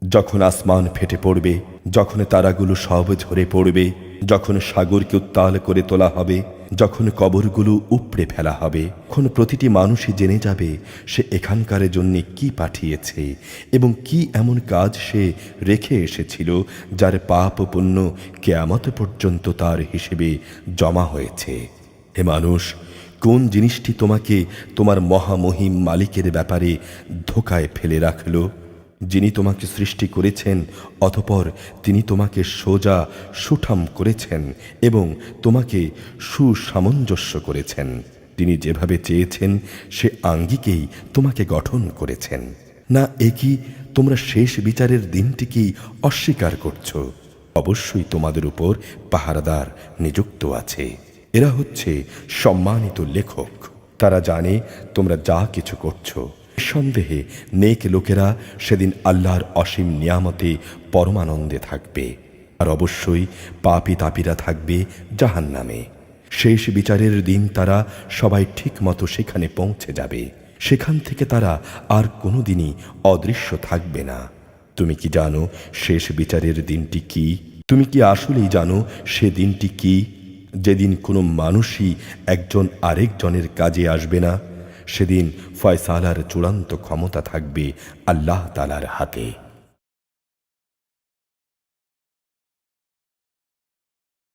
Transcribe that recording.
যখন আসমান ফেটে পড়বে, যখন তারাগুলো সব ঝরে পড়বে, যখন সাগরকে উত্তাল করে তোলা হবে, যখন কবরগুলো উপড়ে ফেলা হবে, তখন প্রতিটি মানুষই জেনে যাবে সে এখানকার জন্য কি পাঠিয়েছে এবং কি এমন কাজ সে রেখে এসেছিল যার পাপ ও পুণ্য কিয়ামত পর্যন্ত তার হিসেবে জমা হয়েছে। হে মানুষ, কোন জিনিসটি তোমাকে তোমার মহামহিম মালিকের ব্যাপারে ধোকায় ফেলে রাখল? যিনি তোমাকে সৃষ্টি করেছেন, অতঃপর তিনি তোমাকে সোজা সুঠাম করেছেন এবং তোমাকে সুসামঞ্জস্য করেছেন। তিনি যেভাবে চেয়েছেন সে আঙ্গিকেই তোমাকে গঠন করেছেন। না একই তোমরা শেষ বিচারের দিনটিকেই অস্বীকার করছ? অবশ্যই তোমাদের উপর পাহারাদার নিযুক্ত আছে। এরা হচ্ছে সম্মানিত লেখক। তারা জানে তোমরা যা কিছু করছো। নিঃসন্দেহে নেক লোকেরা সেদিন আল্লাহর অসীম নিয়ামতে পরমানন্দে থাকবে, আর অবশ্যই পাপী তাপীরা থাকবে জাহান্নামে। শেষ বিচারের দিন তারা সবাই ঠিক মতো সেখানে পৌঁছে যাবে। সেখান থেকে তারা আর কোনোদিনই অদৃশ্য থাকবে না। তুমি কি জানো শেষ বিচারের দিনটি কি? তুমি কি আসলেই জানো সে দিনটি কি? যেদিন কোনো মানুষই একজন আরেকজনের কাজে আসবে না। সেদিন ফয়সালার চূড়ান্ত ক্ষমতা থাকবে আল্লাহ তাআলার হাতে।